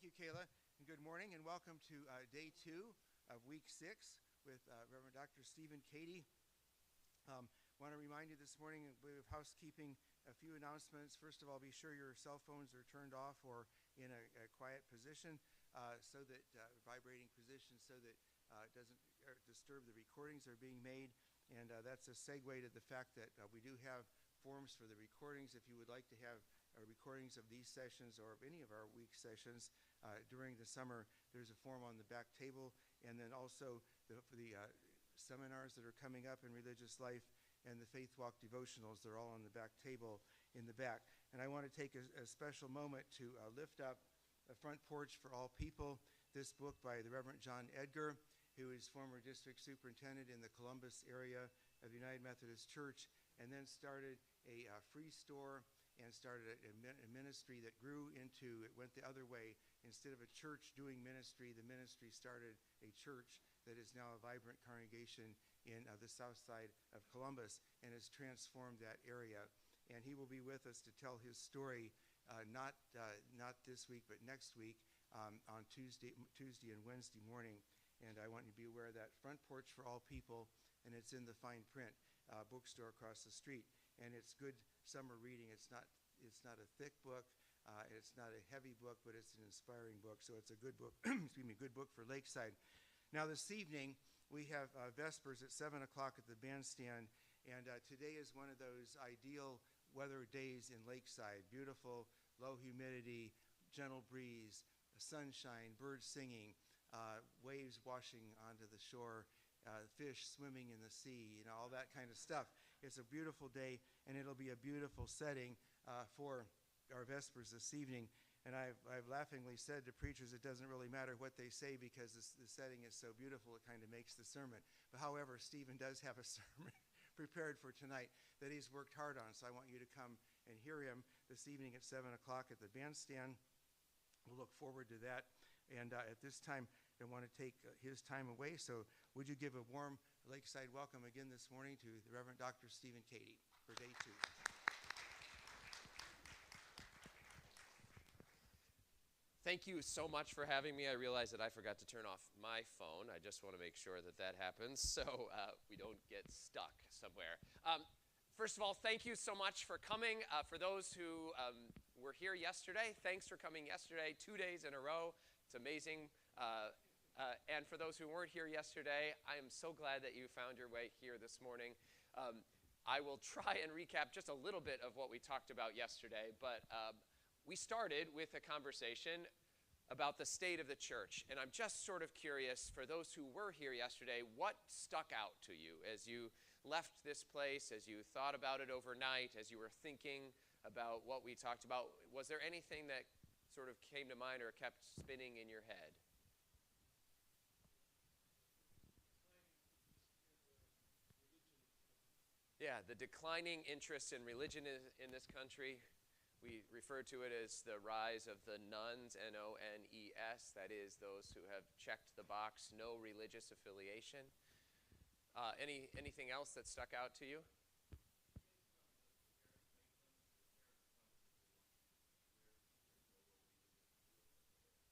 Thank you, Kayla, and good morning, and welcome to day 2 of week 6 with Reverend Dr. Stephen Cady. Want to remind you this morning of housekeeping, a few announcements. First of all, be sure your cell phones are turned off or in a quiet position, vibrating position, so that it doesn't disturb the recordings that are being made. And that's a segue to the fact that we do have forms for the recordings. If you would like to have recordings of these sessions or of any of our week sessions during the summer, there's a form on the back table. And then also for the seminars that are coming up in religious life and the Faith Walk devotionals, they're all on the back table in the back. And I want to take a special moment to lift up A Front Porch for All People, this book by the Reverend John Edgar, who is former district superintendent in the Columbus area of the United Methodist Church, and then started a free store and started a ministry that grew into, it went the other way. Instead of a church doing ministry, the ministry started a church that is now a vibrant congregation in the south side of Columbus and has transformed that area. And he will be with us to tell his story, not this week, but next week on Tuesday and Wednesday morning. And I want you to be aware of that. Front Porch for All People, and it's in the fine print bookstore across the street. And it's good summer reading. It's not a thick book. It's not a heavy book, but it's an inspiring book. So it's a good book. Excuse me, good book for Lakeside. Now this evening we have Vespers at 7 o'clock at the bandstand, and today is one of those ideal weather days in Lakeside. Beautiful, low humidity, gentle breeze, sunshine, birds singing, waves washing onto the shore, fish swimming in the sea, all that kind of stuff. It's a beautiful day, and it'll be a beautiful setting for our Vespers this evening. And I've laughingly said to preachers, it doesn't really matter what they say because the setting is so beautiful, it kind of makes the sermon. But however, Stephen does have a sermon prepared for tonight that he's worked hard on, so I want you to come and hear him this evening at 7 o'clock at the bandstand. We'll look forward to that. And at this time, I want to take his time away, so would you give a warm Lakeside welcome again this morning to the Reverend Dr. Stephen Cady for day 2. Thank you so much for having me. I realize that I forgot to turn off my phone. I just want to make sure that happens so we don't get stuck somewhere. First of all, thank you so much for coming. For those who were here yesterday, thanks for coming yesterday, 2 days in a row. It's amazing. And for those who weren't here yesterday, I am so glad that you found your way here this morning. I will try and recap just a little bit of what we talked about yesterday, but we started with a conversation about the state of the church. And I'm just sort of curious, for those who were here yesterday, what stuck out to you as you left this place, as you thought about it overnight, as you were thinking about what we talked about? Was there anything that sort of came to mind or kept spinning in your head? Yeah, the declining interest in religion in this country. We refer to it as the rise of the nones, N-O-N-E-S, that is, those who have checked the box, no religious affiliation. Anything else that stuck out to you?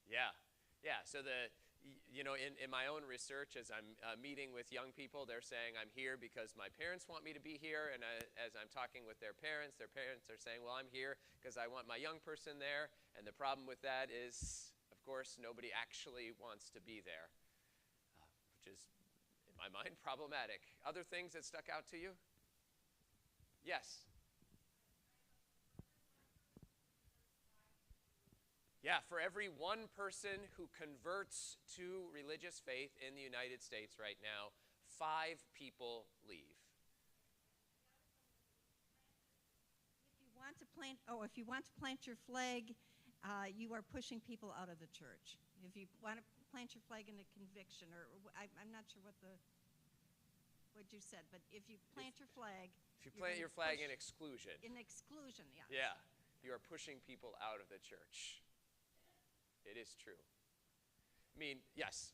Yeah. So in my own research, as I'm meeting with young people, they're saying I'm here because my parents want me to be here. And as I'm talking with their parents are saying, well, I'm here because I want my young person there. And the problem with that is, of course, nobody actually wants to be there, which is, in my mind, problematic. Other things that stuck out to you? Yes. Yeah, for every one person who converts to religious faith in the United States right now, 5 people leave. If you want to plant your flag, you are pushing people out of the church. If you want to plant your flag in a conviction, or I'm not sure what you said, but if you plant your flag, if you plant your flag in exclusion. In exclusion, yeah. Yeah, you are pushing people out of the church. It is true. I mean, yes.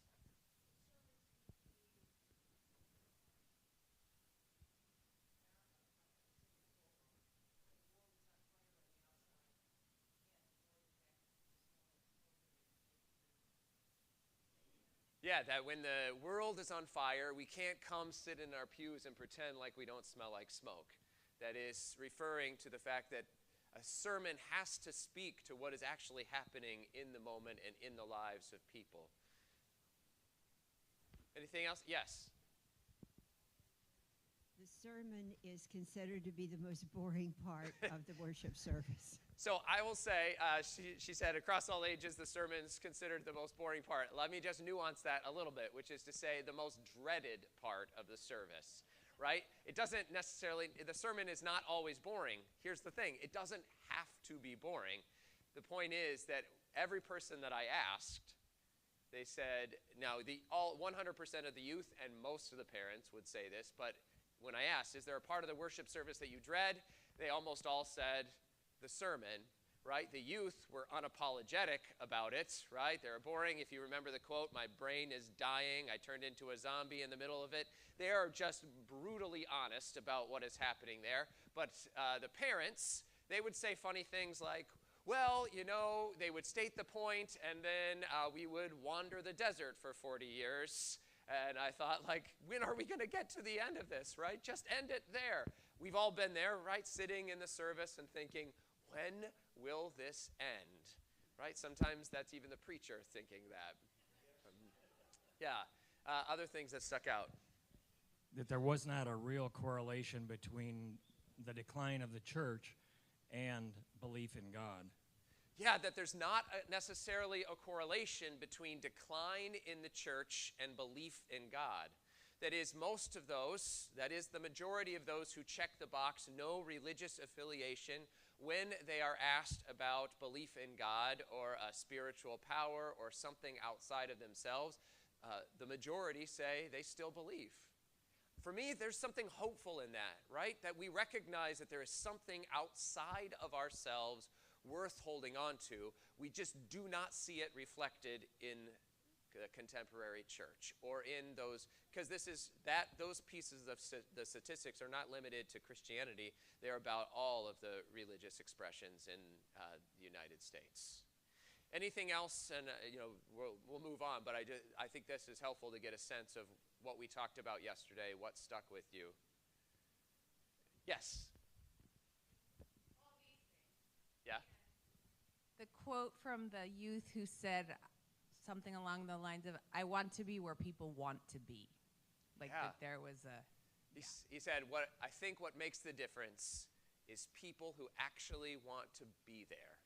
Yeah, that when the world is on fire, we can't come sit in our pews and pretend like we don't smell like smoke. That is referring to the fact that a sermon has to speak to what is actually happening in the moment and in the lives of people. Anything else? Yes. The sermon is considered to be the most boring part of the worship service. So I will say, she said, across all ages, the sermon's considered the most boring part. Let me just nuance that a little bit, which is to say the most dreaded part of the service, right? It doesn't necessarily, the sermon is not always boring. Here's the thing, it doesn't have to be boring. The point is that every person that I asked, they said, now all 100% of the youth and most of the parents would say this, but when I asked, is there a part of the worship service that you dread? They almost all said the sermon, right? The youth were unapologetic about it, right? They're boring. If you remember the quote, my brain is dying, I turned into a zombie in the middle of it. They are just brutally honest about what is happening there. But the parents, they would say funny things like, well, you know, they would state the point, and then we would wander the desert for 40 years. And I thought, like, when are we going to get to the end of this, right? Just end it there. We've all been there, right? Sitting in the service and thinking, when will this end, right? Sometimes that's even the preacher thinking that. Other things that stuck out. That there was not a real correlation between the decline of the church and belief in God. Yeah, that there's not necessarily a correlation between decline in the church and belief in God. That is, most of those, that is, the majority of those who check the box, no religious affiliation, when they are asked about belief in God or a spiritual power or something outside of themselves, the majority say they still believe. For me, there's something hopeful in that, right? That we recognize that there is something outside of ourselves worth holding on to. We just do not see it reflected in the contemporary church or in those, because those pieces of the statistics are not limited to Christianity. They're about all of the religious expressions in the United States. Anything else? And we'll move on, but I think this is helpful to get a sense of what we talked about yesterday, what stuck with you. Yes. Yeah. The quote from the youth who said something along the lines of, I want to be where people want to be. Like that there was a... He said, I think what makes the difference is people who actually want to be there.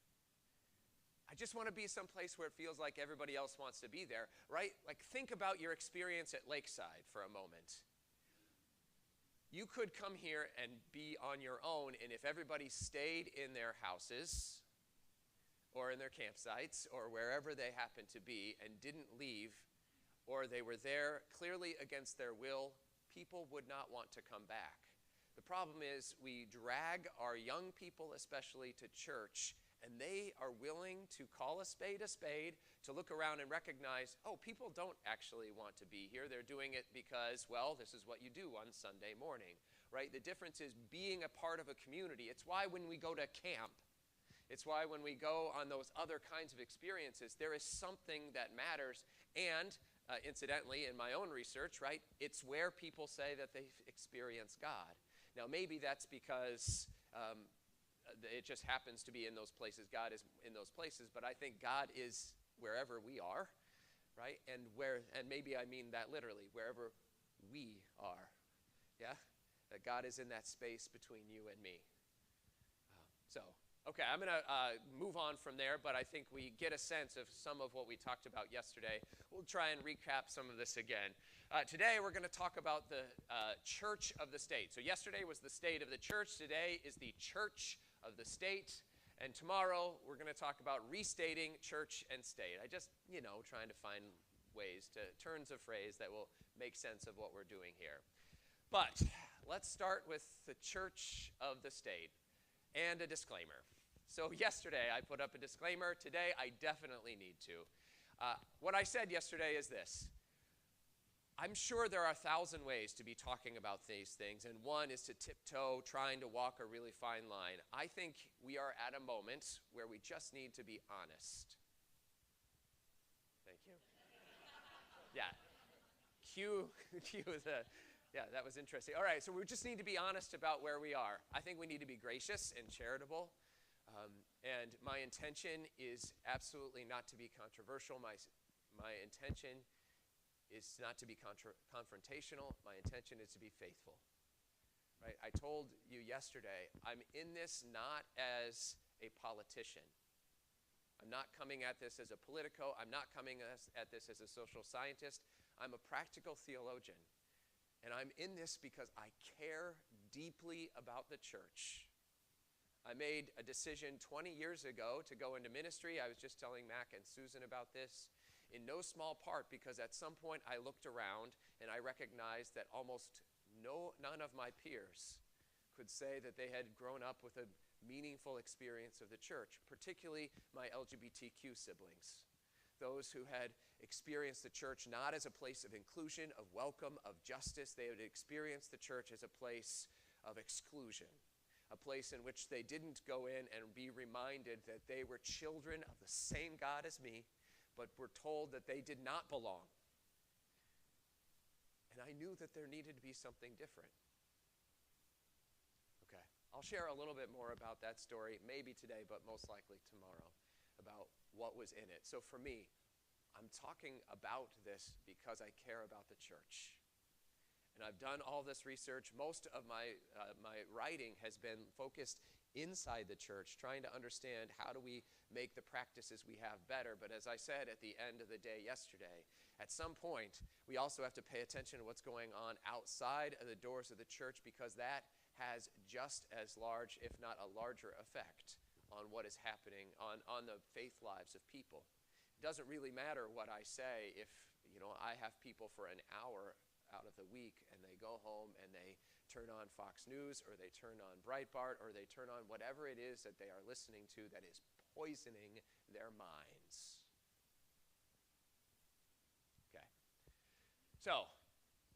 I just want to be someplace where it feels like everybody else wants to be there, right? Like, think about your experience at Lakeside for a moment. You could come here and be on your own, and if everybody stayed in their houses or in their campsites or wherever they happened to be and didn't leave, or they were there clearly against their will, people would not want to come back. The problem is we drag our young people especially to church, and they are willing to call a spade, to look around and recognize, oh, people don't actually want to be here. They're doing it because, well, this is what you do on Sunday morning, right? The difference is being a part of a community. It's why when we go to camp, it's why when we go on those other kinds of experiences, there is something that matters. And incidentally, in my own research, right, it's where people say that they've experienced God. Now, maybe that's because it just happens to be in those places. God is in those places, but I think God is wherever we are, right? And maybe I mean that literally, wherever we are, yeah? That God is in that space between you and me. Okay, I'm going to move on from there, but I think we get a sense of some of what we talked about yesterday. We'll try and recap some of this again. Today, we're going to talk about the church of the state. So yesterday was the state of the church. Today is the church of the state. And tomorrow, we're going to talk about restating church and state. I just, trying to find turns of phrase that will make sense of what we're doing here. But let's start with the church of the state and a disclaimer. So yesterday, I put up a disclaimer. Today, I definitely need to. What I said yesterday is this. I'm sure there are 1,000 ways to be talking about these things, and one is to tiptoe, trying to walk a really fine line. I think we are at a moment where we just need to be honest. Thank you. Yeah. Cue the, yeah, that was interesting. All right, so we just need to be honest about where we are. I think we need to be gracious and charitable. And my intention is absolutely not to be controversial. My intention is not to be confrontational. My intention is to be faithful. Right? I told you yesterday, I'm in this not as a politician. I'm not coming at this as a politico. I'm not coming at this as a social scientist. I'm a practical theologian. And I'm in this because I care deeply about the church. I made a decision 20 years ago to go into ministry. I was just telling Mac and Susan about this, in no small part because at some point I looked around and I recognized that almost none of my peers could say that they had grown up with a meaningful experience of the church, particularly my LGBTQ siblings. Those who had experienced the church not as a place of inclusion, of welcome, of justice. They had experienced the church as a place of exclusion, a place in which they didn't go in and be reminded that they were children of the same God as me, but were told that they did not belong. And I knew that there needed to be something different. Okay, I'll share a little bit more about that story, maybe today, but most likely tomorrow, about what was in it. So for me, I'm talking about this because I care about the church. And I've done all this research. Most of my writing has been focused inside the church, trying to understand how do we make the practices we have better. But as I said at the end of the day yesterday, at some point, we also have to pay attention to what's going on outside of the doors of the church, because that has just as large, if not a larger effect on what is happening on the faith lives of people. It doesn't really matter what I say if, I have people for an hour out of the week and they go home and they turn on Fox News or they turn on Breitbart or they turn on whatever it is that they are listening to that is poisoning their minds. Okay. So,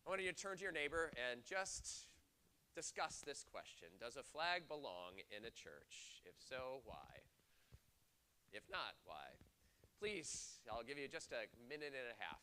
I want you to turn to your neighbor and just discuss this question. Does a flag belong in a church? If so, why? If not, why? Please, I'll give you just a minute and a half.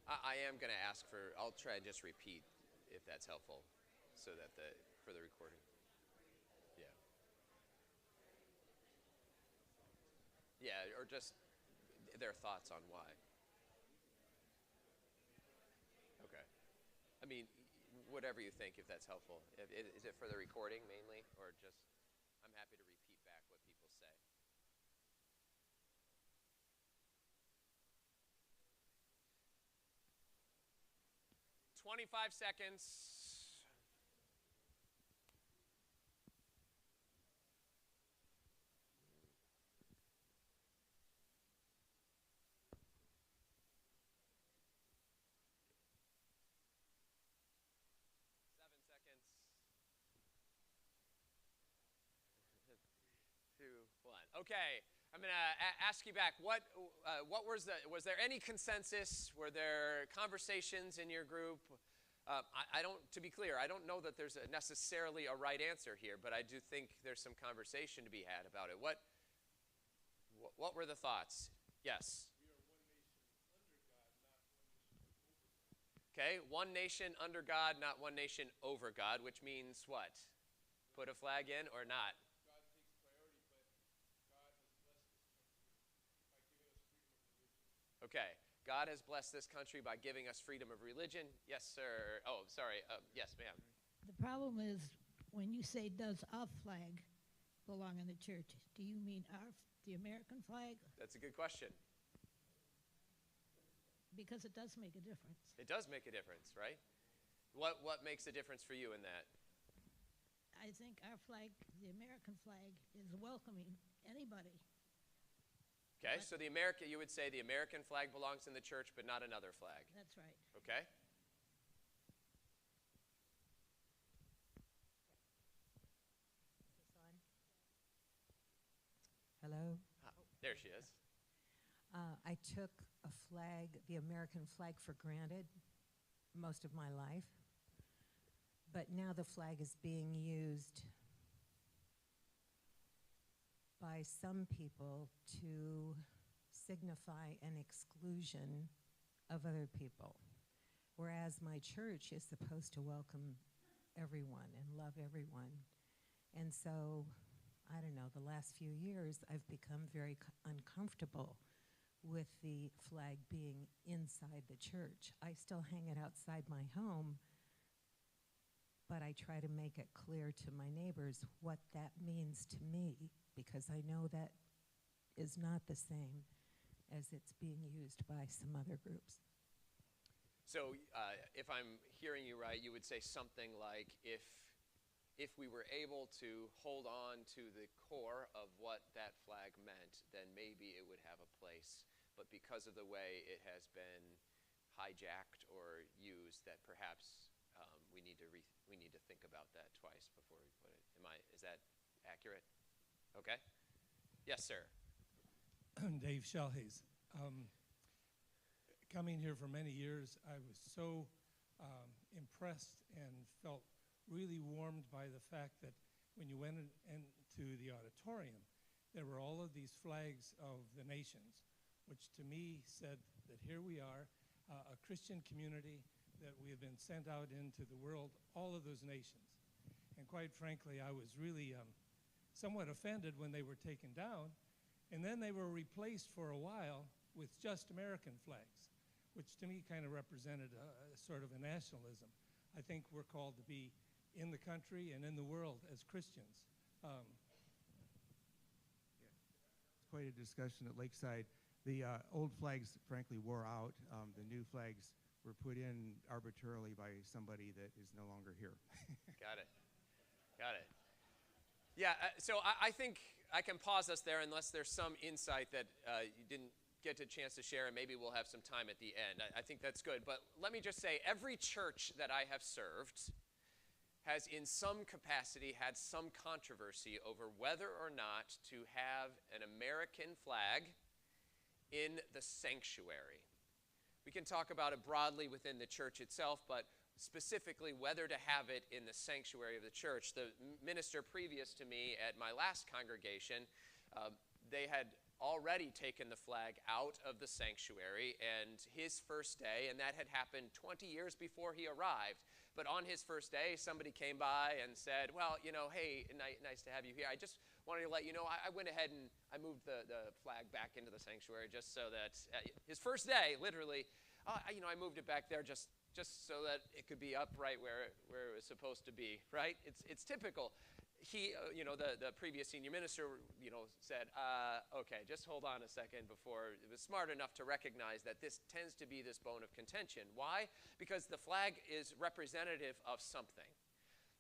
I am going to ask I'll try and just repeat if that's helpful so that for the recording. Yeah. Yeah, or just their thoughts on why. Okay. I mean, whatever you think, if that's helpful. Is it for the recording mainly, or just, I'm happy to repeat back what people say. 25 seconds. Okay, I'm going to ask you back. What was there any consensus? Were there conversations in your group I don't, to be clear, I don't know that there's necessarily a right answer here, but I do think there's some conversation to be had about it. What were the thoughts? Yes. Okay, one nation under God, not one nation over God, which means what? Put a flag in or not? Okay, God has blessed this country by giving us freedom of religion. Yes, sir. Oh, sorry. Yes, ma'am. The problem is when you say, does our flag belong in the church, do you mean the American flag? That's a good question. Because it does make a difference. It does make a difference, right? What makes a difference for you in that? I think our flag, the American flag, is welcoming anybody. Okay, so you would say the American flag belongs in the church, but not another flag. That's right. Okay. Hello. There she is. I took a flag, the American flag, for granted most of my life. But now the flag is being used by some people to signify an exclusion of other people. Whereas my church is supposed to welcome everyone and love everyone. And so, I don't know, the last few years I've become very uncomfortable with the flag being inside the church. I still hang it outside my home, but I try to make it clear to my neighbors what that means to me, because I know that is not the same as it's being used by some other groups. So if I'm hearing you right, you would say something like, if we were able to hold on to the core of what that flag meant, then maybe it would have a place. But because of the way it has been hijacked or used, that perhaps we need to think about that twice before we put it. Is that accurate? Okay. Yes, sir. Dave Shalhays. Coming here for many years, I was so impressed and felt really warmed by the fact that when you went into the auditorium, there were all of these flags of the nations, which to me said that here we are, a Christian community, that we have been sent out into the world, all of those nations. And quite frankly, I was really somewhat offended when they were taken down, and then they were replaced for a while with just American flags, which to me kind of represented a sort of a nationalism. I think we're called to be in the country and in the world as Christians. It's quite a discussion at Lakeside. The old flags, frankly, wore out. The new flags were put in arbitrarily by somebody that is no longer here. Got it. Got it. Yeah, so I think I can pause us there unless there's some insight that you didn't get a chance to share, and maybe we'll have some time at the end. I think that's good. But let me just say, every church that I have served has in some capacity had some controversy over whether or not to have an American flag in the sanctuary. We can talk about it broadly within the church itself, but specifically whether to have it in the sanctuary of the church. The minister previous to me at my last congregation, they had already taken the flag out of the sanctuary, and his first day, and that had happened 20 years before he arrived, but on his first day, somebody came by and said, well, you know, hey, nice to have you here. I just wanted to let you know, I went ahead and I moved the flag back into the sanctuary just so that, his first day, literally, I moved it back there just so that it could be upright where it was supposed to be, right? It's typical. He, the previous senior minister, said, okay, just hold on a second before, it was smart enough to recognize that this tends to be this bone of contention. Why? Because the flag is representative of something.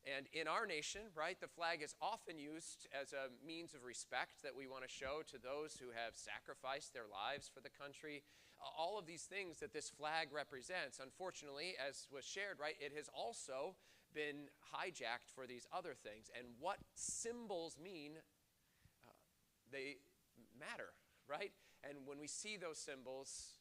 And in our nation, right, the flag is often used as a means of respect that we want to show to those who have sacrificed their lives for the country. All of these things that this flag represents, unfortunately, as was shared, right, it has also been hijacked for these other things. And what symbols mean, they matter, right? And when we see those symbols,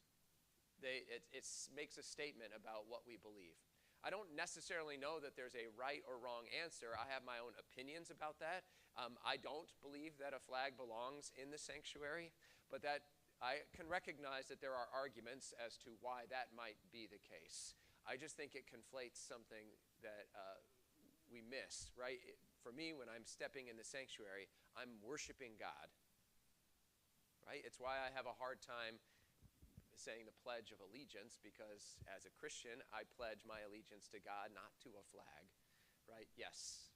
it makes a statement about what we believe. I don't necessarily know that there's a right or wrong answer. I have my own opinions about that. I don't believe that a flag belongs in the sanctuary, but that I can recognize that there are arguments as to why that might be the case. I just think it conflates something that we miss, right? For me, when I'm stepping in the sanctuary, I'm worshiping God, right? It's why I have a hard time saying the Pledge of Allegiance, because as a Christian, I pledge my allegiance to God, not to a flag, right? Yes.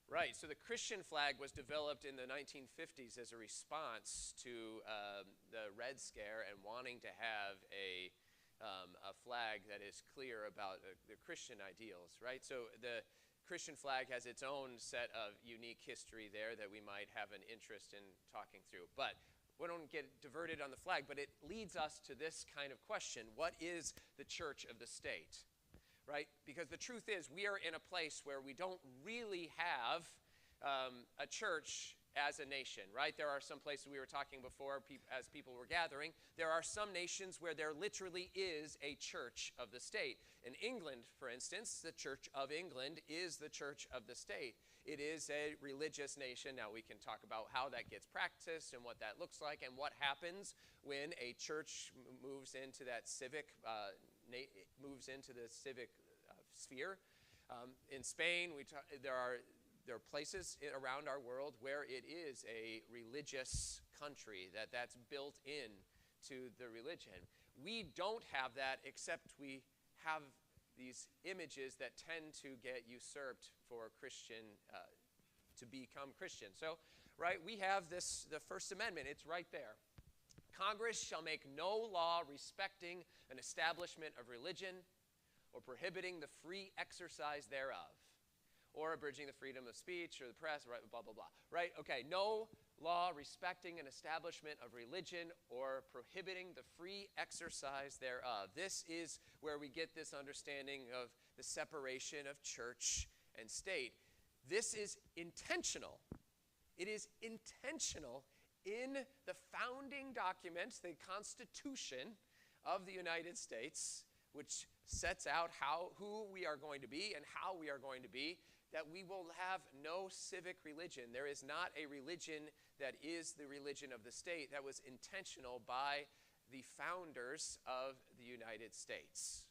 Right, so the Christian flag was developed in the 1950s as a response to the Red Scare and wanting to have a flag that is clear about the Christian ideals, right? So the Christian flag has its own set of unique history there that we might have an interest in talking through. But we don't get diverted on the flag, but it leads us to this kind of question. What is the church of the state? Right? Because the truth is, we are in a place where we don't really have a church as a nation, right? There are some places we were talking before as people were gathering. There are some nations where there literally is a church of the state. In England, for instance, the Church of England is the church of the state. It is a religious nation. Now we can talk about how that gets practiced and what that looks like and what happens when a church moves into that civic sphere. In Spain, there are places around our world where it is a religious country, that's built in to the religion. We don't have that, except we have these images that tend to get usurped for Christian, to become Christian. So, right, we have the First Amendment. It's right there. Congress shall make no law respecting an establishment of religion or prohibiting the free exercise thereof, or abridging the freedom of speech or the press, right, blah, blah, blah. Right? Okay, no law respecting an establishment of religion or prohibiting the free exercise thereof. This is where we get this understanding of the separation of church and state. This is intentional. It is intentional in the founding documents, the Constitution of the United States, which sets out who we are going to be and how we are going to be, that we will have no civic religion. There is not a religion that is the religion of the state. That was intentional by the founders of the United States.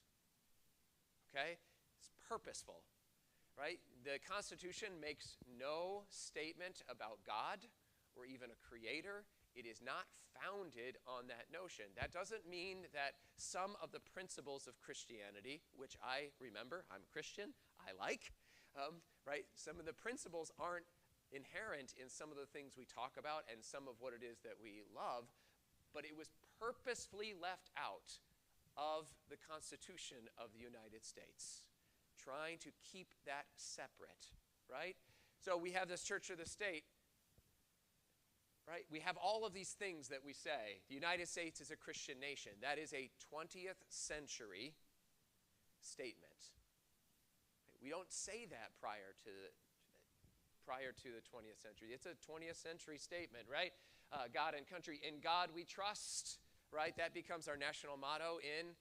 Okay? It's purposeful, right? The Constitution makes no statement about God or even a creator. It is not founded on that notion. That doesn't mean that some of the principles of Christianity, which I remember, I'm a Christian, I like, right? Some of the principles aren't inherent in some of the things we talk about and some of what it is that we love, but it was purposefully left out of the Constitution of the United States, trying to keep that separate, right? So we have this church of the state, right? We have all of these things that we say. The United States is a Christian nation. That is a 20th century statement. We don't say that prior to the 20th century. It's a 20th century statement, right? God and country. In God we trust, right? That becomes our national motto in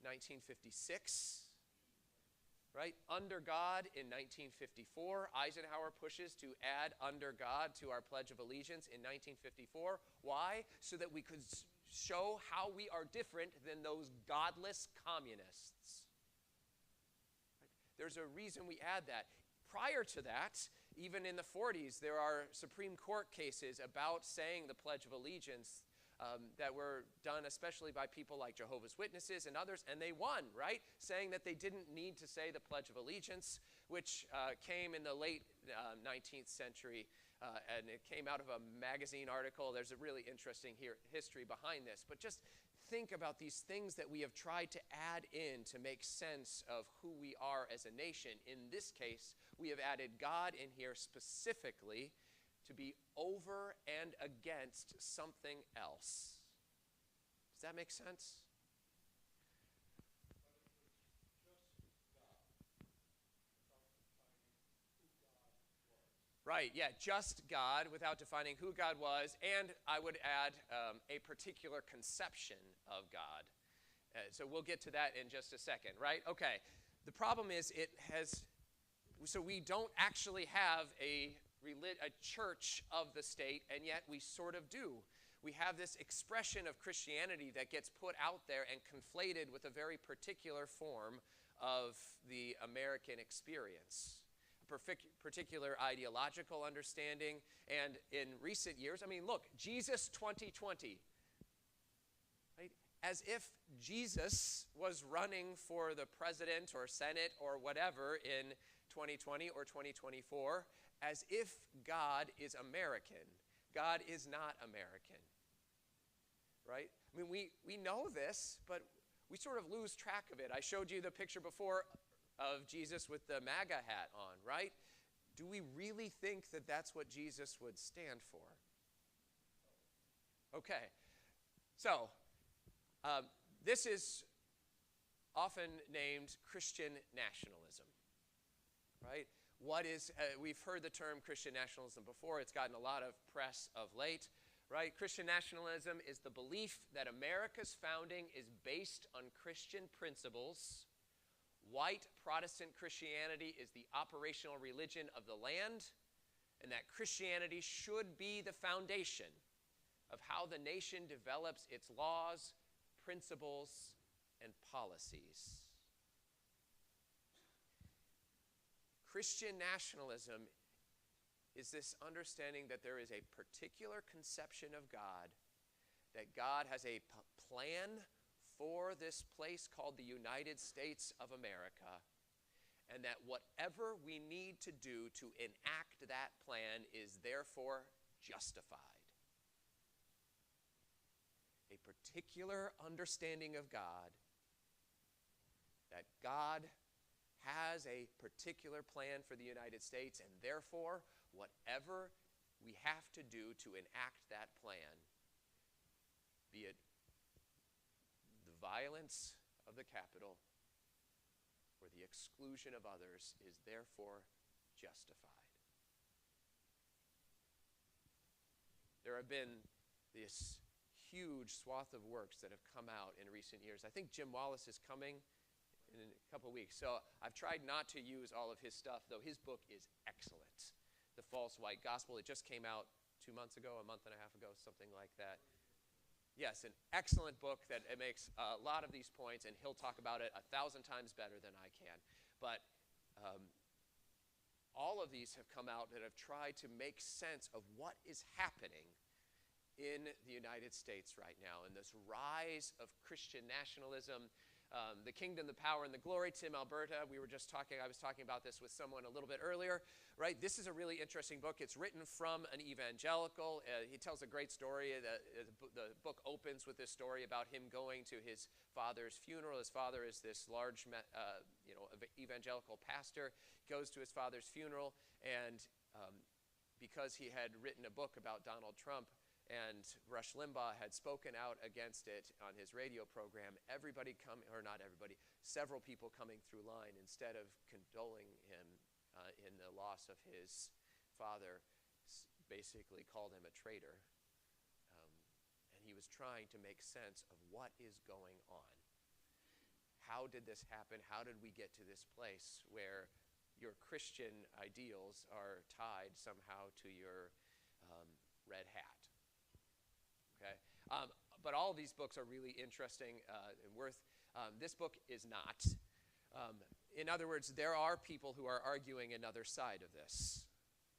1956, right? Under God in 1954. Eisenhower pushes to add under God to our Pledge of Allegiance in 1954. Why? So that we could show how we are different than those godless communists. There's a reason we add that. Prior to that, even in the 40s, there are Supreme Court cases about saying the Pledge of Allegiance that were done especially by people like Jehovah's Witnesses and others, and they won, right? Saying that they didn't need to say the Pledge of Allegiance, which came in the late 19th century, and it came out of a magazine article. There's a really interesting history behind this, but just think about these things that we have tried to add in to make sense of who we are as a nation. In this case, we have added God in here specifically to be over and against something else. Does that make sense? Right, yeah, just God without defining who God was, and I would add a particular conception of God. So we'll get to that in just a second, right? Okay, the problem is so we don't actually have a church of the state, and yet we sort of do. We have this expression of Christianity that gets put out there and conflated with a very particular form of the American experience. Particular ideological understanding, and in recent years, I mean, look, Jesus 2020, right? As if Jesus was running for the president or Senate or whatever in 2020 or 2024, as if God is American. God is not American, right? I mean, we know this, but we sort of lose track of it. I showed you the picture before of Jesus with the MAGA hat on, right? Do we really think that that's what Jesus would stand for? Okay, so this is often named Christian nationalism, right? We've heard the term Christian nationalism before. It's gotten a lot of press of late, right? Christian nationalism is the belief that America's founding is based on Christian principles. White Protestant Christianity is the operational religion of the land, and that Christianity should be the foundation of how the nation develops its laws, principles, and policies. Christian nationalism is this understanding that there is a particular conception of God, that God has a plan for this place called the United States of America, and that whatever we need to do to enact that plan is therefore justified. A particular understanding of God, that God has a particular plan for the United States, and therefore whatever we have to do to enact that plan, be it violence of the Capitol or the exclusion of others, is therefore justified. There have been this huge swath of works that have come out in recent years. I think Jim Wallace is coming in a couple weeks. So I've tried not to use all of his stuff, though his book is excellent. The False White Gospel. It just came out 2 months ago, a month and a half ago, something like that. Yes, an excellent book that it makes a lot of these points, and he'll talk about it 1,000 times better than I can. But all of these have come out that have tried to make sense of what is happening in the United States right now, and this rise of Christian nationalism, the kingdom, the power, and the glory. Tim Alberta, I was talking about this with someone a little bit earlier, right? This is a really interesting book. It's written from an evangelical. He tells a great story. The book opens with this story about him going to his father's funeral. His father is this large, evangelical pastor. Goes to his father's funeral, and because he had written a book about Donald Trump, and Rush Limbaugh had spoken out against it on his radio program, several people coming through line, instead of condoling him in the loss of his father, basically called him a traitor. And he was trying to make sense of what is going on. How did this happen? How did we get to this place where your Christian ideals are tied somehow to your red hat? Okay, but all of these books are really interesting and worth. This book is not. In other words, there are people who are arguing another side of this,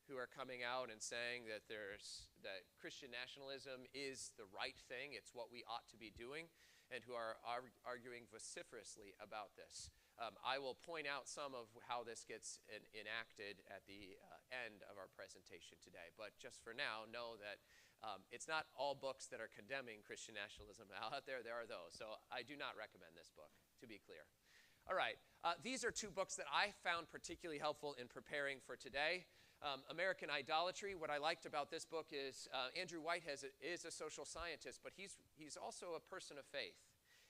who are coming out and saying that that Christian nationalism is the right thing, it's what we ought to be doing, and who are arguing vociferously about this. I will point out some of how this gets enacted at the end of our presentation today, but just for now, know that it's not all books that are condemning Christian nationalism out there. There are those. So I do not recommend this book, to be clear. All right. These are 2 books that I found particularly helpful in preparing for today. American Idolatry. What I liked about this book is Andrew Whitehead is a social scientist, but he's also a person of faith.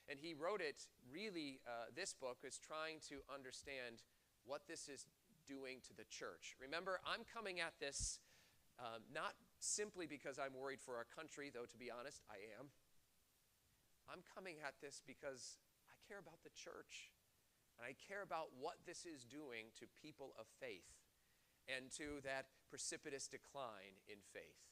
And he wrote it really, this book is trying to understand what this is doing to the church. Remember, I'm coming at this not simply because I'm worried for our country, though to be honest, I am. I'm coming at this because I care about the church. And I care about what this is doing to people of faith and to that precipitous decline in faith.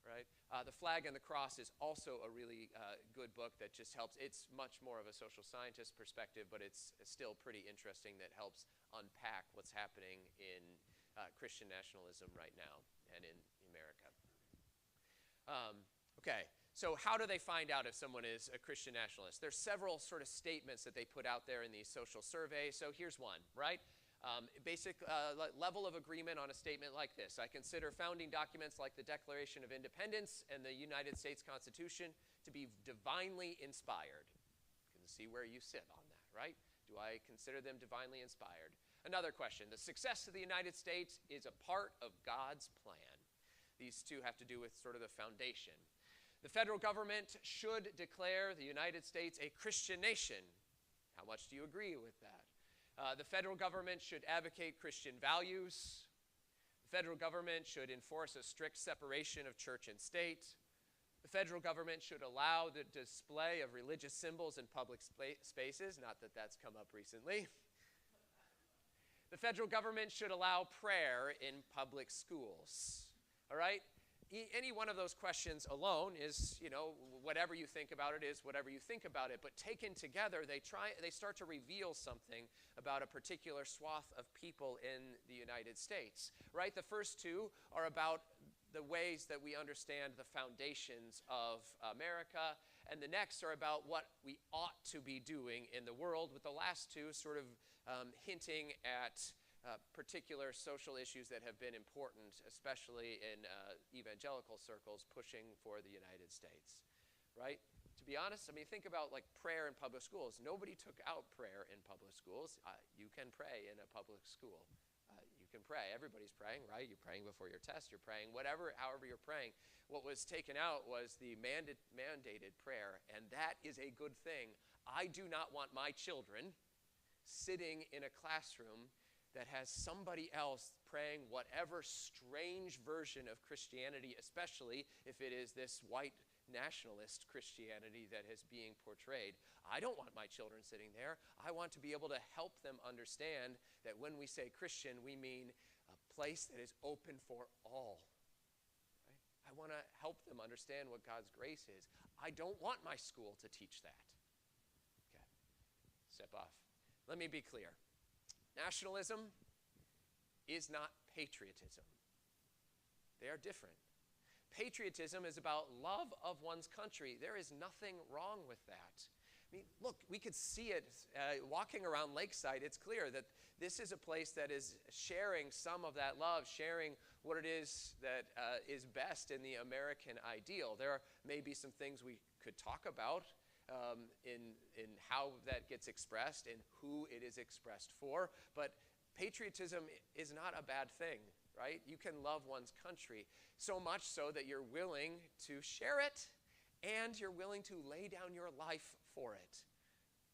Right? The Flag and the Cross is also a really good book that just helps. It's much more of a social scientist perspective, but it's still pretty interesting that helps unpack what's happening in Christian nationalism right now and in America. Okay, so how do they find out if someone is a Christian nationalist? There's several sort of statements that they put out there in these social surveys. So here's one, right? Basic level of agreement on a statement like this. I consider founding documents like the Declaration of Independence and the United States Constitution to be divinely inspired. You can see where you sit on that, right? Do I consider them divinely inspired? Another question. The success of the United States is a part of God's plan. These two have to do with sort of the foundation. The federal government should declare the United States a Christian nation. How much do you agree with that? The federal government should advocate Christian values. The federal government should enforce a strict separation of church and state. The federal government should allow the display of religious symbols in public spaces, not that that's come up recently. The federal government should allow prayer in public schools. All right? Any one of those questions alone is, whatever you think about it is whatever you think about it. But taken together, they start to reveal something about a particular swath of people in the United States, right? The first two are about the ways that we understand the foundations of America, and the next are about what we ought to be doing in the world, with the last two sort of hinting at particular social issues that have been important, especially in evangelical circles pushing for the United States, right? To be honest, think about like prayer in public schools. Nobody took out prayer in public schools. You can pray in a public school. You can pray. Everybody's praying, right? You're praying before your test. You're praying however you're praying. What was taken out was the mandated prayer, and that is a good thing. I do not want my children sitting in a classroom that has somebody else praying whatever strange version of Christianity, especially if it is this white nationalist Christianity that is being portrayed. I don't want my children sitting there. I want to be able to help them understand that when we say Christian, we mean a place that is open for all. Right? I want to help them understand what God's grace is. I don't want my school to teach that. Okay, step off. Let me be clear. Nationalism is not patriotism. They are different. Patriotism is about love of one's country. There is nothing wrong with that. Look, we could see it walking around Lakeside. It's clear that this is a place that is sharing some of that love, sharing what it is that is best in the American ideal. There may be some things we could talk about in how that gets expressed and who it is expressed for, but patriotism is not a bad thing, right? You can love one's country so much so that you're willing to share it and you're willing to lay down your life for it.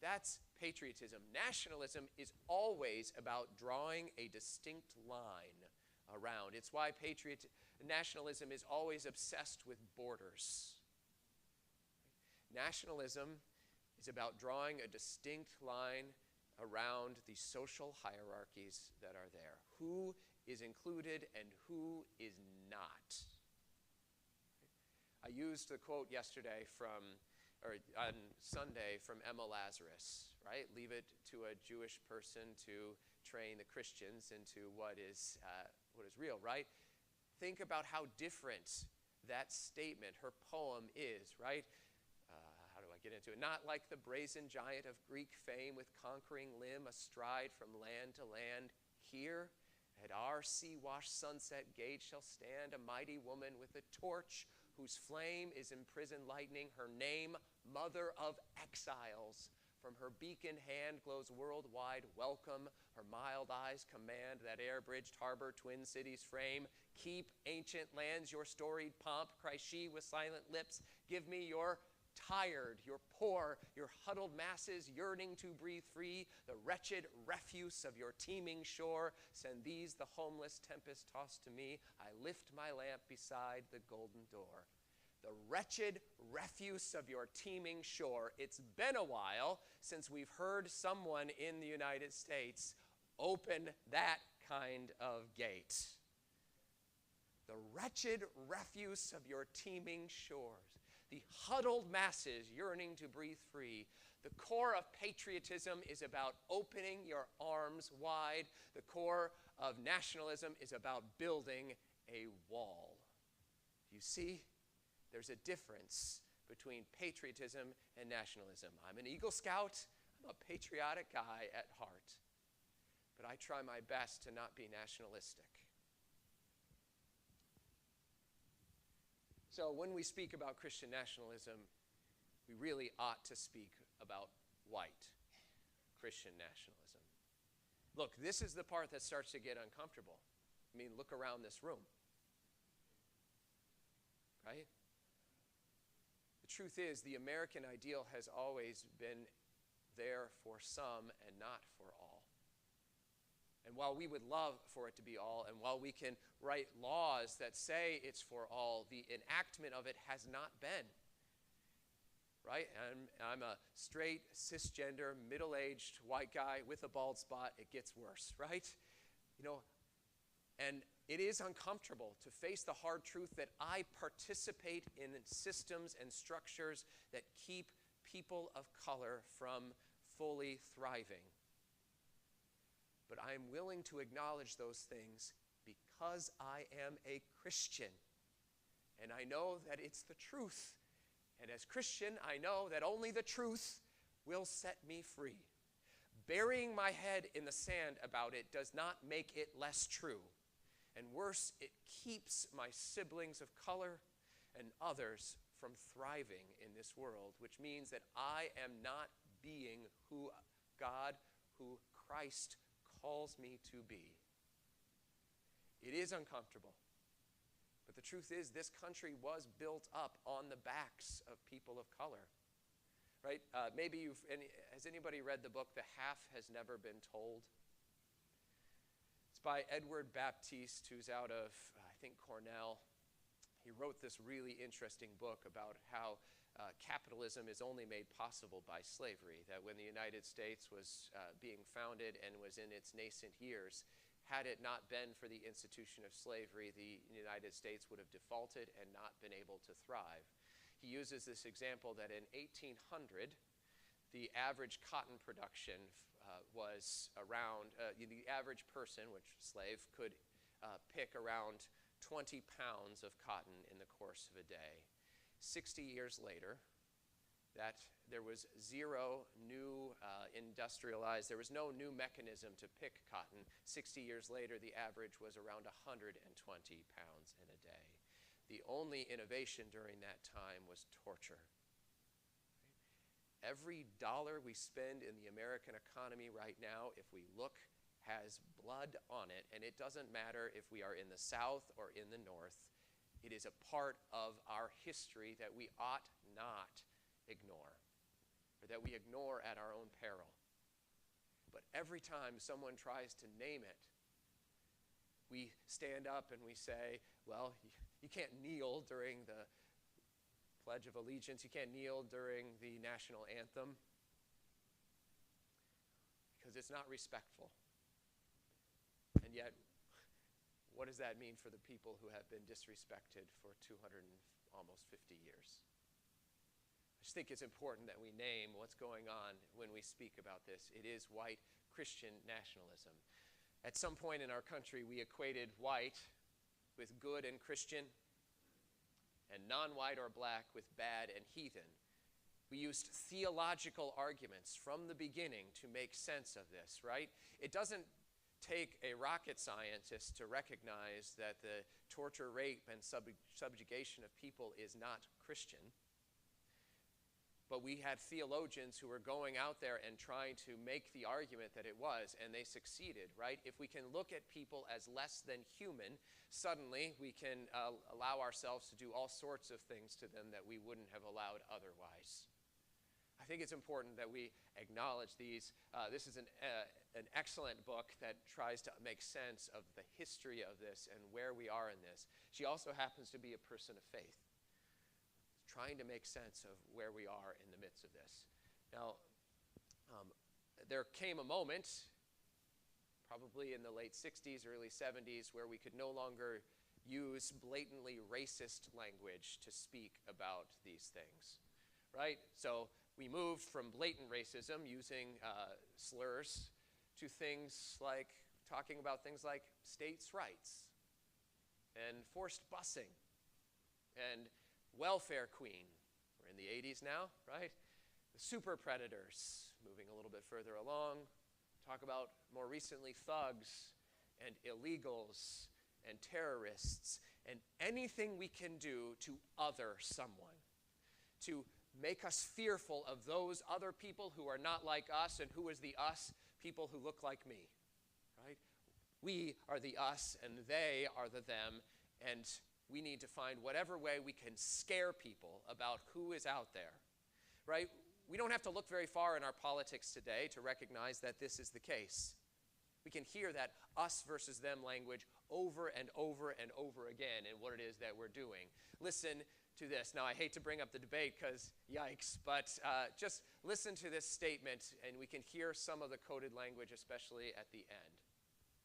That's patriotism. Nationalism is always about drawing a distinct line around. It's why nationalism is always obsessed with borders. Nationalism is about drawing a distinct line around the social hierarchies that are there. Who is included and who is not. I used the quote yesterday on Sunday from Emma Lazarus, right? Leave it to a Jewish person to train the Christians into what is real, right? Think about how different that statement, her poem is, right? How do I get into it? Not like the brazen giant of Greek fame with conquering limb astride from land to land. Here, at our sea-washed sunset gate shall stand a mighty woman with a torch whose flame is imprisoned lightning. Her name, Mother of Exiles. From her beacon hand glows worldwide welcome. Her mild eyes command that air-bridged harbor twin cities frame. Keep ancient lands your storied pomp, cries she with silent lips. Give me your tired, you're poor, your huddled masses yearning to breathe free, the wretched refuse of your teeming shore, send these, the homeless tempest tossed to me, I lift my lamp beside the golden door. The wretched refuse of your teeming shore. It's been a while since we've heard someone in the United States open that kind of gate. The wretched refuse of your teeming shores, the huddled masses yearning to breathe free. The core of patriotism is about opening your arms wide. The core of nationalism is about building a wall. You see, there's a difference between patriotism and nationalism. I'm an Eagle Scout. I'm a patriotic guy at heart. But I try my best to not be nationalistic. So when we speak about Christian nationalism, we really ought to speak about white Christian nationalism. Look, this is the part that starts to get uncomfortable. I mean, look around this room. Right? The truth is, the American ideal has always been there for some and not for all. And while we would love for it to be all, and while we can write laws that say it's for all, the enactment of it has not been. Right? I'm a straight, cisgender, middle-aged white guy with a bald spot. It gets worse, right? You know, and it is uncomfortable to face the hard truth that I participate in systems and structures that keep people of color from fully thriving. But I am willing to acknowledge those things because I am a Christian. And I know that it's the truth. And as Christian, I know that only the truth will set me free. Burying my head in the sand about it does not make it less true. And worse, it keeps my siblings of color and others from thriving in this world, which means that I am not being who God, who Christ calls me to be. It is uncomfortable. But the truth is, this country was built up on the backs of people of color. Right? Has anybody read the book, The Half Has Never Been Told? It's by Edward Baptiste, who's out of, I think, Cornell. He wrote this really interesting book about how capitalism is only made possible by slavery, that when the United States was being founded and was in its nascent years, had it not been for the institution of slavery, the United States would have defaulted and not been able to thrive. He uses this example that in 1800, the average cotton production was around, the average person, which slave, could pick around 20 pounds of cotton in the course of a day. 60 years later, that there was zero new industrialized, there was no new mechanism to pick cotton. 60 years later, the average was around 120 pounds in a day. The only innovation during that time was torture. Every dollar we spend in the American economy right now, if we look, has blood on it, and it doesn't matter if we are in the South or in the North. It is a part of our history that we ought not ignore, or that we ignore at our own peril. But every time someone tries to name it, we stand up and we say, well, you can't kneel during the Pledge of Allegiance, you can't kneel during the national anthem, because it's not respectful. And yet, what does that mean for the people who have been disrespected for 200 and almost 50 years? I just think it's important that we name what's going on when we speak about this. It is white Christian nationalism. At some point in our country, we equated white with good and Christian, and non-white or black with bad and heathen. We used theological arguments from the beginning to make sense of this, right? It doesn't take a rocket scientist to recognize that the torture, rape, and subjugation of people is not Christian. But we had theologians who were going out there and trying to make the argument that it was, and they succeeded, right? If we can look at people as less than human, suddenly we can allow ourselves to do all sorts of things to them that we wouldn't have allowed otherwise. I think it's important that we acknowledge these. This is an excellent book that tries to make sense of the history of this and where we are in this. She also happens to be a person of faith, trying to make sense of where we are in the midst of this. Now, there came a moment, probably in the late 60s, early 70s, where we could no longer use blatantly racist language to speak about these things, right? So we moved from blatant racism, using slurs, to things like talking about things like states' rights and forced busing and welfare queen. We're in the 80s now, right? The super predators, moving a little bit further along. Talk about, more recently, thugs and illegals and terrorists and anything we can do to other someone, to make us fearful of those other people who are not like us. And who is the us? People who look like me, right? We are the us and they are the them, and we need to find whatever way we can scare people about who is out there, right? We don't have to look very far in our politics today to recognize that this is the case. We can hear that us versus them language over and over and over again in what it is that we're doing. Listen to this. Now, I hate to bring up the debate because yikes, but just listen to this statement and we can hear some of the coded language, especially at the end.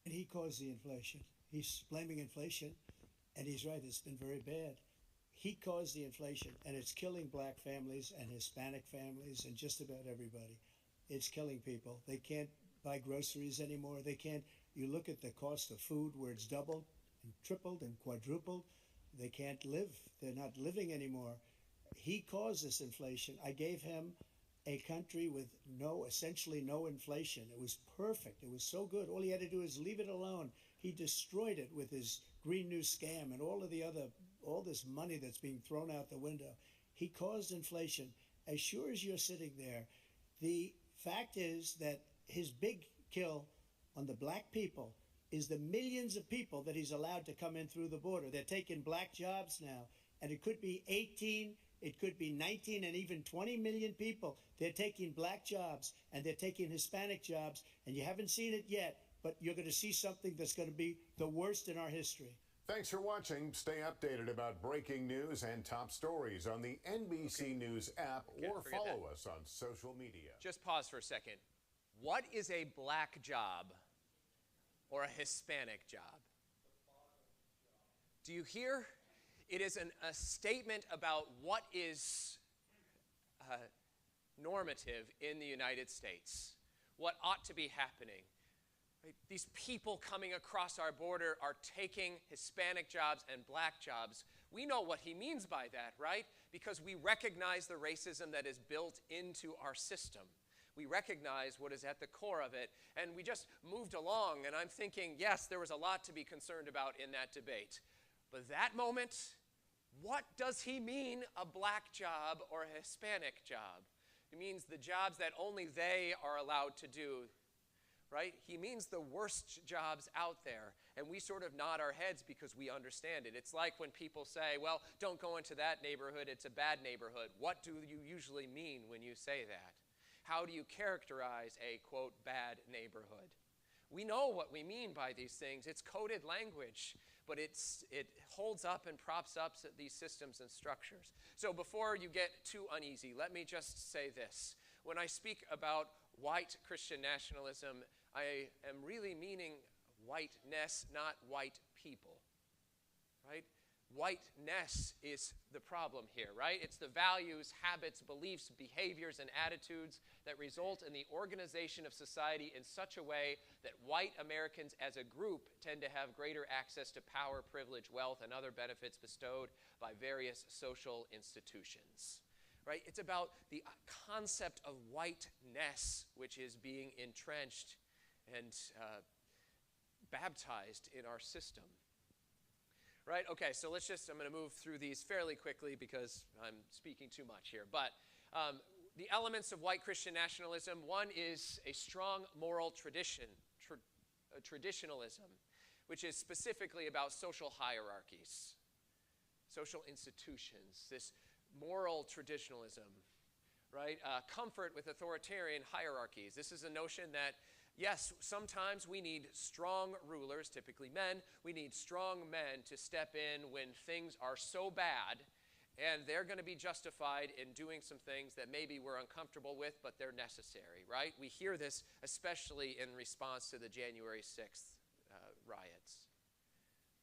And he caused the inflation. He's blaming inflation. And he's right, it's been very bad. He caused the inflation, and it's killing black families and Hispanic families and just about everybody. It's killing people. They can't buy groceries anymore. They can't. You look at the cost of food where it's doubled and tripled and quadrupled. They can't live. They're not living anymore. He caused this inflation. I gave him a country with essentially no inflation. It was perfect. It was so good. All he had to do is leave it alone. He destroyed it with his Green New Scam and all this money that's being thrown out the window. He caused inflation. As sure as you're sitting there, the fact is that his big kill on the black people is the millions of people that he's allowed to come in through the border. They're taking black jobs now, and it could be 18, it could be 19, and even 20 million people. They're taking black jobs, and they're taking Hispanic jobs, and you haven't seen it yet, but you're going to see something that's going to be the worst in our history. Thanks for watching. Stay updated about breaking news and top stories on the NBC News app or follow us on social media. Just pause for a second. What is a black job or a Hispanic job? Do you hear? It is a statement about what is normative in the United States, what ought to be happening. Right? These people coming across our border are taking Hispanic jobs and black jobs. We know what he means by that, right? Because we recognize the racism that is built into our system. We recognize what is at the core of it, and we just moved along, and I'm thinking, yes, there was a lot to be concerned about in that debate. But that moment, what does he mean, a black job or a Hispanic job? It means the jobs that only they are allowed to do, right? He means the worst jobs out there, and we sort of nod our heads because we understand it. It's like when people say, well, don't go into that neighborhood, it's a bad neighborhood. What do you usually mean when you say that? How do you characterize a, quote, bad neighborhood? We know what we mean by these things. It's coded language, but it holds up and props up these systems and structures. So before you get too uneasy, let me just say this. When I speak about white Christian nationalism, I am really meaning whiteness, not white people, right? Whiteness is the problem here, right? It's the values, habits, beliefs, behaviors, and attitudes that result in the organization of society in such a way that white Americans as a group tend to have greater access to power, privilege, wealth, and other benefits bestowed by various social institutions, right? It's about the concept of whiteness, which is being entrenched and baptized in our system. Right? Okay, so I'm going to move through these fairly quickly because I'm speaking too much here. But the elements of white Christian nationalism, one is a strong moral traditionalism, which is specifically about social hierarchies, social institutions, this moral traditionalism, right? Comfort with authoritarian hierarchies. This is a notion that, yes, sometimes we need strong rulers, typically men. We need strong men to step in when things are so bad, and they're going to be justified in doing some things that maybe we're uncomfortable with, but they're necessary, right? We hear this especially in response to the January 6th riots.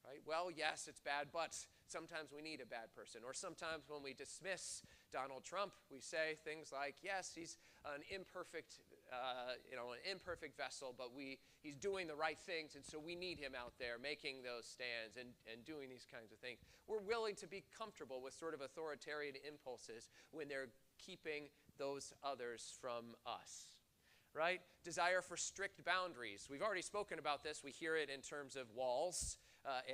Right? Well, yes, it's bad, but sometimes we need a bad person. Or sometimes when we dismiss Donald Trump, we say things like, yes, he's an imperfect vessel, but he's doing the right things, and so we need him out there making those stands and doing these kinds of things. We're willing to be comfortable with sort of authoritarian impulses when they're keeping those others from us. Right? Desire for strict boundaries. We've already spoken about this. We hear it in terms of walls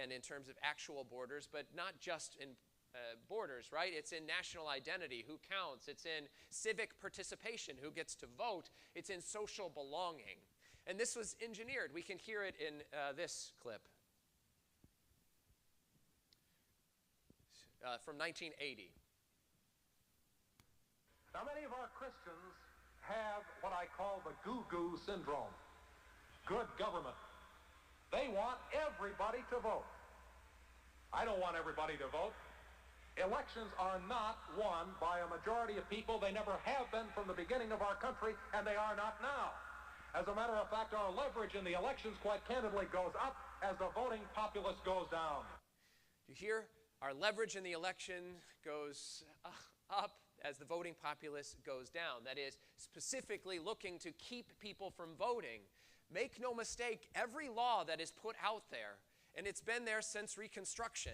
and in terms of actual borders, but not just in borders, right? It's in national identity, who counts. It's in civic participation, who gets to vote. It's in social belonging. And this was engineered. We can hear it in this clip from 1980. Now, many of our Christians have what I call the goo-goo syndrome. Good government. They want everybody to vote. I don't want everybody to vote. Elections are not won by a majority of people. They never have been from the beginning of our country, and they are not now. As a matter of fact, our leverage in the elections, quite candidly, goes up as the voting populace goes down. You hear? Our leverage in the election goes up as the voting populace goes down. That is, specifically looking to keep people from voting. Make no mistake, every law that is put out there, and it's been there since Reconstruction,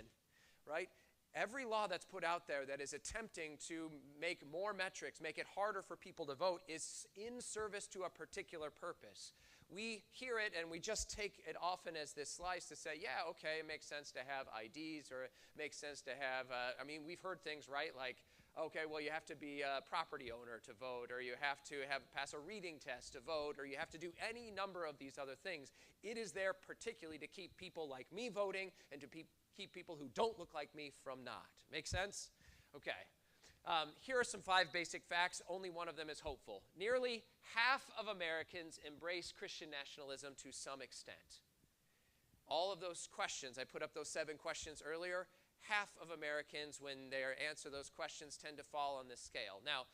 right? Every law that's put out there that is attempting to make more metrics, make it harder for people to vote, is in service to a particular purpose. We hear it and we just take it often as this slice to say, yeah, okay, it makes sense to have IDs, or it makes sense to have, we've heard things, right, like, okay, well, you have to be a property owner to vote, or you have to pass a reading test to vote, or you have to do any number of these other things. It is there particularly to keep people like me voting and to keep people who don't look like me from not. Make sense? Okay. Here are some 5 basic facts. Only one of them is hopeful. Nearly half of Americans embrace Christian nationalism to some extent. All of those questions, I put up those 7 questions earlier, half of Americans, when they answer those questions, tend to fall on this scale. Now,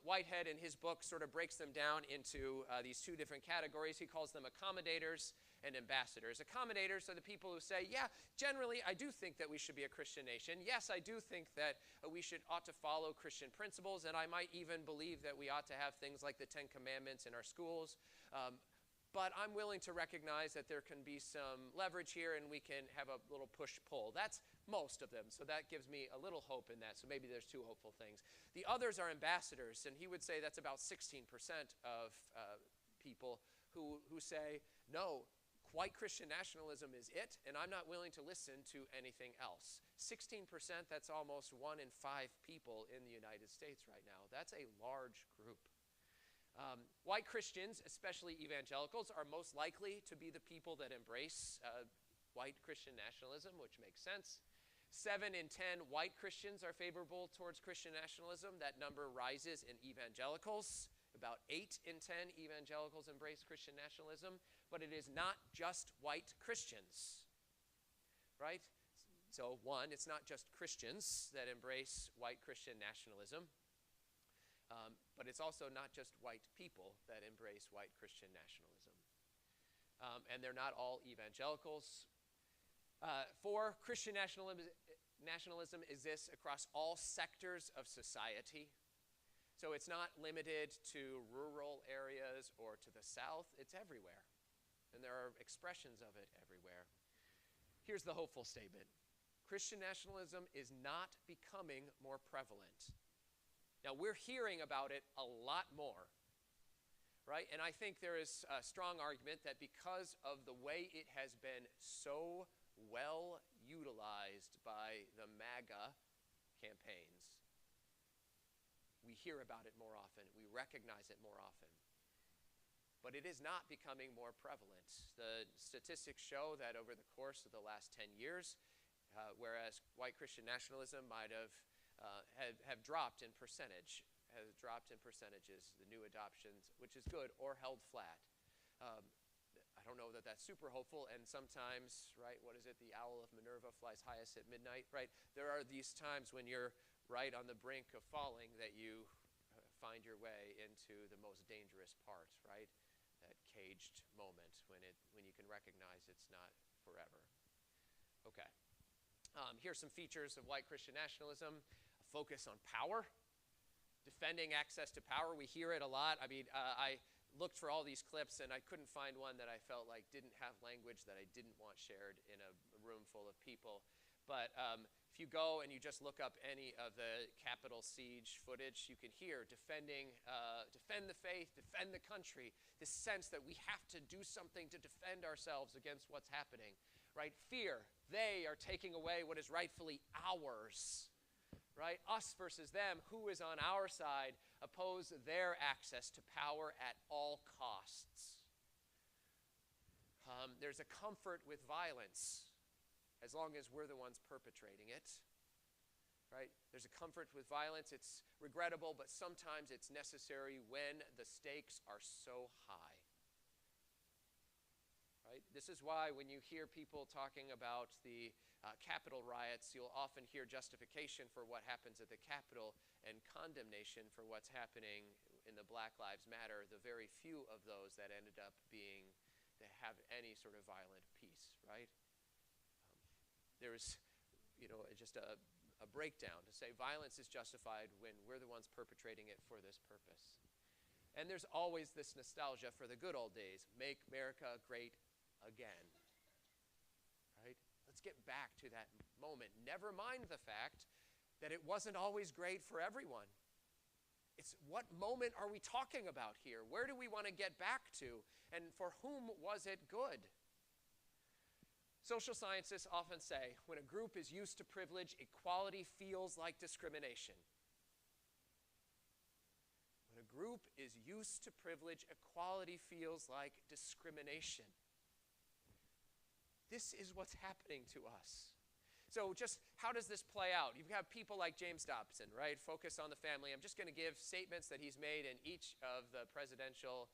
Whitehead in his book sort of breaks them down into these 2 different categories. He calls them accommodators and ambassadors. Accommodators are the people who say, yeah, generally I do think that we should be a Christian nation. Yes, I do think that we ought to follow Christian principles, and I might even believe that we ought to have things like the 10 Commandments in our schools. But I'm willing to recognize that there can be some leverage here and we can have a little push-pull. That's most of them, so that gives me a little hope in that. So maybe there's 2 hopeful things. The others are ambassadors, and he would say that's about 16% of people who say, no, white Christian nationalism is it, and I'm not willing to listen to anything else. 16%, that's almost 1 in 5 people in the United States right now. That's a large group. White Christians, especially evangelicals, are most likely to be the people that embrace white Christian nationalism, which makes sense. 7 in 10 white Christians are favorable towards Christian nationalism. That number rises in evangelicals. About 8 in 10 evangelicals embrace Christian nationalism, but it is not just white Christians, right? So 1, it's not just Christians that embrace white Christian nationalism. But it's also not just white people that embrace white Christian nationalism. And they're not all evangelicals. 4, Christian nationalism exists across all sectors of society. So it's not limited to rural areas or to the South. It's everywhere. And there are expressions of it everywhere. Here's the hopeful statement. Christian nationalism is not becoming more prevalent. Now, we're hearing about it a lot more, right? And I think there is a strong argument that because of the way it has been so well utilized by the MAGA campaigns. We hear about it more often. We recognize it more often. But it is not becoming more prevalent. The statistics show that over the course of the last 10 years, whereas white Christian nationalism might have dropped in percentage, has dropped in percentages, the new adoptions, which is good, or held flat. I don't know that that's super hopeful, and sometimes, right, what is it, the owl of Minerva flies highest at midnight, right? There are these times when you're right on the brink of falling that you find your way into the most dangerous part, right? That caged moment when you can recognize it's not forever. Okay. Here's some features of white Christian nationalism. A focus on power, defending access to power. We hear it a lot. I mean, I looked for all these clips, and I couldn't find one that I felt like didn't have language that I didn't want shared in a room full of people. But if you go and you just look up any of the Capitol siege footage, you can hear defend the faith, defend the country, this sense that we have to do something to defend ourselves against what's happening, right? Fear, they are taking away what is rightfully ours, right? Us versus them, who is on our side, oppose their access to power at all costs. There's a comfort with violence as long as we're the ones perpetrating it, right? There's a comfort with violence. It's regrettable, but sometimes it's necessary when the stakes are so high, right? This is why when you hear people talking about the Capitol riots, you'll often hear justification for what happens at the Capitol and condemnation for what's happening in the Black Lives Matter, the very few of those that ended up being to have any sort of violent peace, right? There's, just a breakdown to say violence is justified when we're the ones perpetrating it for this purpose. And there's always this nostalgia for the good old days. Make America great again, right? Let's get back to that moment. Never mind the fact that it wasn't always great for everyone. It's what moment are we talking about here? Where do we want to get back to? And for whom was it good? Social scientists often say, when a group is used to privilege, equality feels like discrimination. When a group is used to privilege, equality feels like discrimination. This is what's happening to us. So just how does this play out? You've got people like James Dobson, right? Focus on the family. I'm just going to give statements that he's made in each of the presidential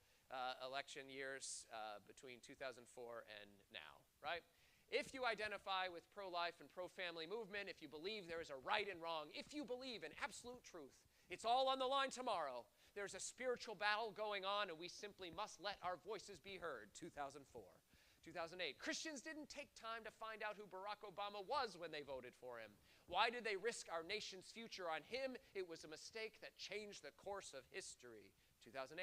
election years between 2004 and now, right? If you identify with pro-life and pro-family movement, if you believe there is a right and wrong, if you believe in absolute truth, it's all on the line tomorrow. There's a spiritual battle going on, and we simply must let our voices be heard. 2004. 2008. Christians didn't take time to find out who Barack Obama was when they voted for him. Why did they risk our nation's future on him? It was a mistake that changed the course of history. 2008.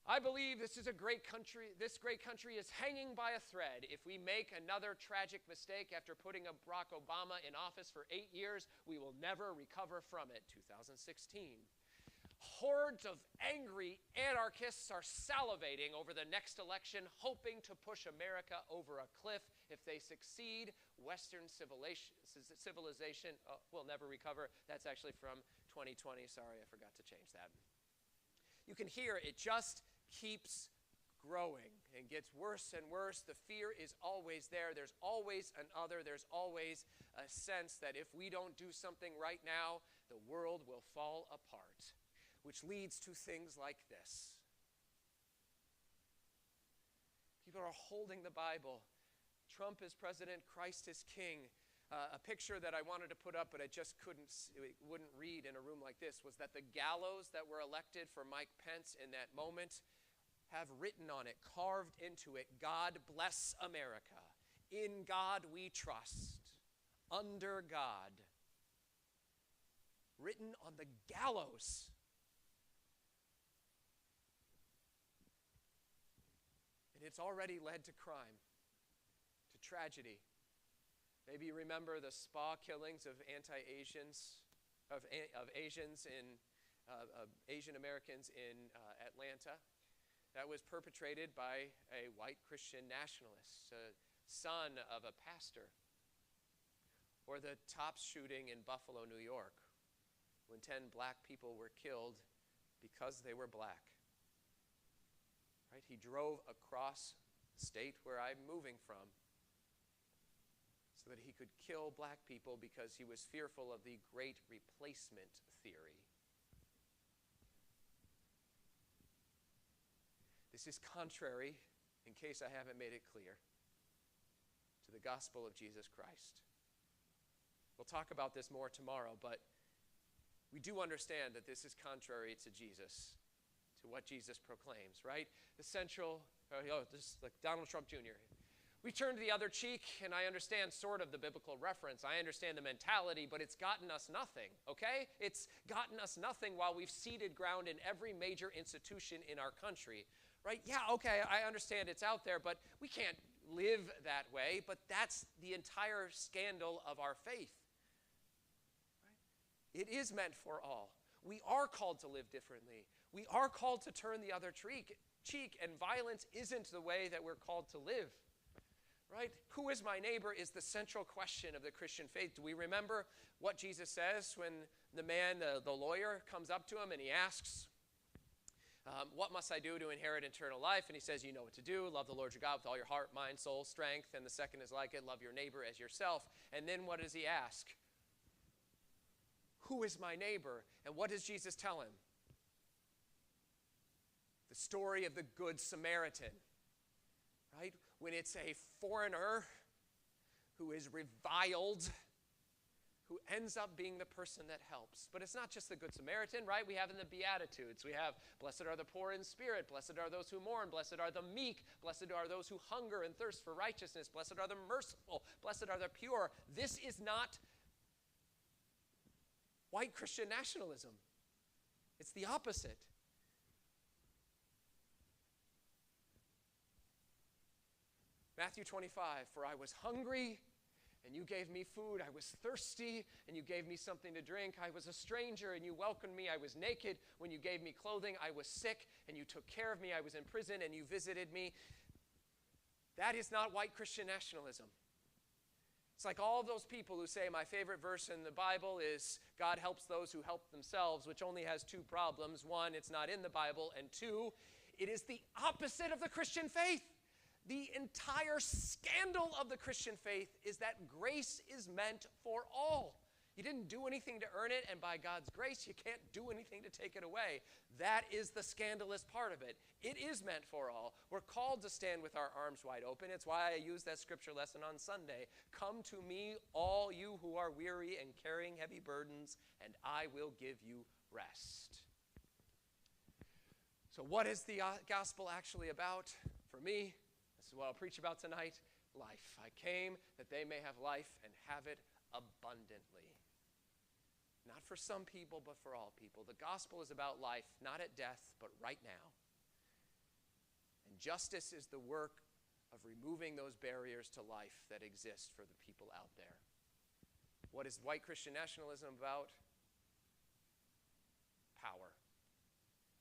I believe this is a great country. This great country is hanging by a thread. If we make another tragic mistake after putting Barack Obama in office for 8 years, we will never recover from it. 2016. Hordes of angry anarchists are salivating over the next election, hoping to push America over a cliff. If they succeed, Western civilization will never recover. That's actually from 2020. Sorry, I forgot to change that. You can hear it just keeps growing and gets worse and worse. The fear is always there. There's always an other. There's always a sense that if we don't do something right now, the world will fall apart. Which leads to things like this. People are holding the Bible. Trump is president, Christ is king. A picture that I wanted to put up, but I just wouldn't read in a room like this, was that the gallows that were elected for Mike Pence in that moment have written on it, carved into it, God bless America. In God we trust. Under God. Written on the gallows. It's already led to crime, to tragedy. Maybe you remember the spa killings of anti-Asians, of Asians of Asian Americans in Atlanta. That was perpetrated by a white Christian nationalist, a son of a pastor. Or the Tops shooting in Buffalo, New York, when 10 black people were killed because they were black. Right? He drove across the state where I'm moving from so that he could kill black people because he was fearful of the great replacement theory. This is contrary, in case I haven't made it clear, to the gospel of Jesus Christ. We'll talk about this more tomorrow, but we do understand that this is contrary to Jesus, to what Jesus proclaims, right? The central, just like Donald Trump Jr. We turn to the other cheek, and I understand sort of the biblical reference. I understand the mentality, but it's gotten us nothing, okay? It's gotten us nothing while we've ceded ground in every major institution in our country, right? Yeah, okay, I understand it's out there, but we can't live that way. But that's the entire scandal of our faith. Right? It is meant for all. We are called to live differently. We are called to turn the other cheek, and violence isn't the way that we're called to live. Right? Who is my neighbor is the central question of the Christian faith. Do we remember what Jesus says when the man, the lawyer, comes up to him and he asks, what must I do to inherit eternal life? And he says, you know what to do. Love the Lord your God with all your heart, mind, soul, strength. And the second is like it, love your neighbor as yourself. And then what does he ask? Who is my neighbor? And what does Jesus tell him? The story of the Good Samaritan. Right? When it's a foreigner who is reviled, who ends up being the person that helps. But it's not just the Good Samaritan, right? We have in the Beatitudes, we have, blessed are the poor in spirit, blessed are those who mourn, blessed are the meek, blessed are those who hunger and thirst for righteousness, blessed are the merciful, blessed are the pure. This is not white Christian nationalism. It's the opposite. Matthew 25, for I was hungry, and you gave me food. I was thirsty, and you gave me something to drink. I was a stranger, and you welcomed me. I was naked when you gave me clothing. I was sick, and you took care of me. I was in prison, and you visited me. That is not white Christian nationalism. It's like all those people who say my favorite verse in the Bible is God helps those who help themselves, which only has two problems. One, it's not in the Bible, and two, it is the opposite of the Christian faith. The entire scandal of the Christian faith is that grace is meant for all. You didn't do anything to earn it, and by God's grace, you can't do anything to take it away. That is the scandalous part of it. It is meant for all. We're called to stand with our arms wide open. It's why I use that scripture lesson on Sunday. Come to me, all you who are weary and carrying heavy burdens, and I will give you rest. So what is the gospel actually about? For me, this is what I'll preach about tonight, life. I came that they may have life and have it abundantly. Not for some people, but for all people. The gospel is about life, not at death, but right now. And justice is the work of removing those barriers to life that exist for the people out there. What is white Christian nationalism about? Power.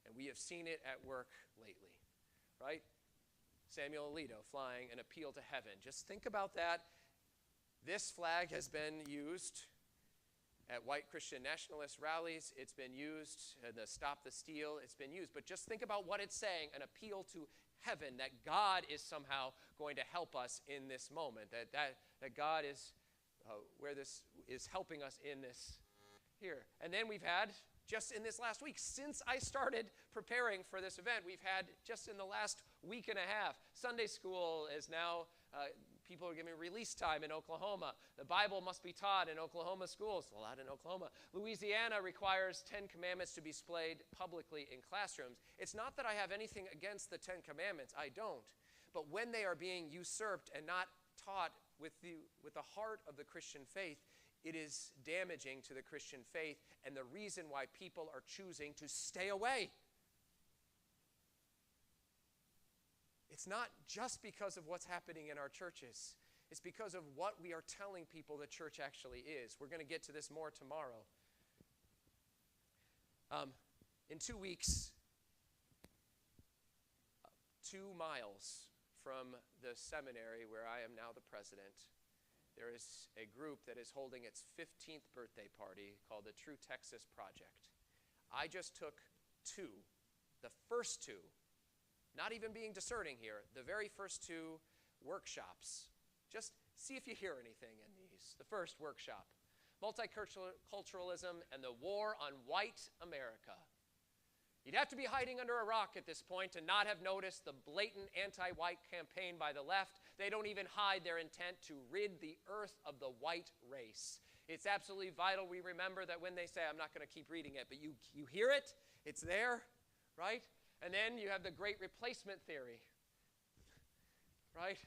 And we have seen it at work lately, right? Samuel Alito flying an appeal to heaven. Just think about that. This flag has been used at white Christian nationalist rallies. It's been used in the Stop the Steal. It's been used. But just think about what it's saying, an appeal to heaven, that God is somehow going to help us in this moment, that God is where this is helping us in this here. And then we've had, just in this last week, since I started preparing for this event, we've had just in the last week and a half, Sunday school is now, people are giving release time in Oklahoma. The Bible must be taught in Oklahoma schools, a lot in Oklahoma. Louisiana requires 10 commandments to be displayed publicly in classrooms. It's not that I have anything against the 10 commandments, I don't. But when they are being usurped and not taught with the heart of the Christian faith, it is damaging to the Christian faith and the reason why people are choosing to stay away. It's not just because of what's happening in our churches. It's because of what we are telling people the church actually is. We're going to get to this more tomorrow. In 2 weeks, 2 miles from the seminary where I am now the president, there is a group that is holding its 15th birthday party called the True Texas Project. I just took the first two, not even being discerning here, the very first two workshops. Just see if you hear anything in these. The first workshop, Multiculturalism and the War on White America. You'd have to be hiding under a rock at this point to not have noticed the blatant anti-white campaign by the left. They don't even hide their intent to rid the earth of the white race. It's absolutely vital we remember that when they say, I'm not going to keep reading it, but you hear it, it's there, right? And then you have the great replacement theory, right?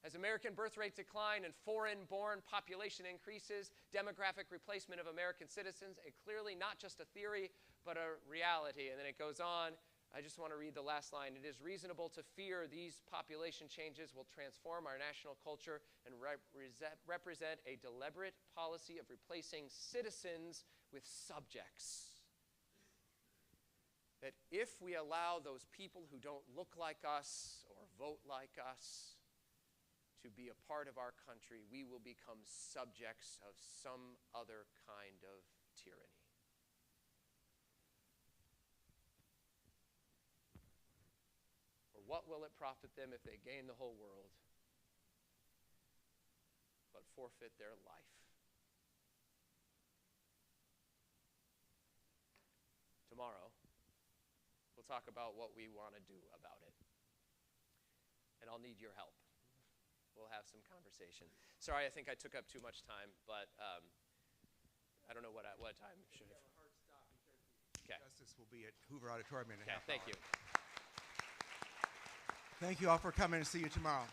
As American birth rates decline and foreign-born population increases, demographic replacement of American citizens, and clearly not just a theory, but a reality. And then it goes on. I just want to read the last line. It is reasonable to fear these population changes will transform our national culture and represent a deliberate policy of replacing citizens with subjects. That if we allow those people who don't look like us or vote like us to be a part of our country, we will become subjects of some other kind of tyranny. For what will it profit them if they gain the whole world, but forfeit their life? Tomorrow, we'll talk about what we want to do about it. And I'll need your help. We'll have some conversation. Sorry, I think I took up too much time, but I don't know what time should have. We have a hard stop because Okay. Justice will be at Hoover Auditorium in a half Thank hour. you. Thank you all for coming and see you tomorrow.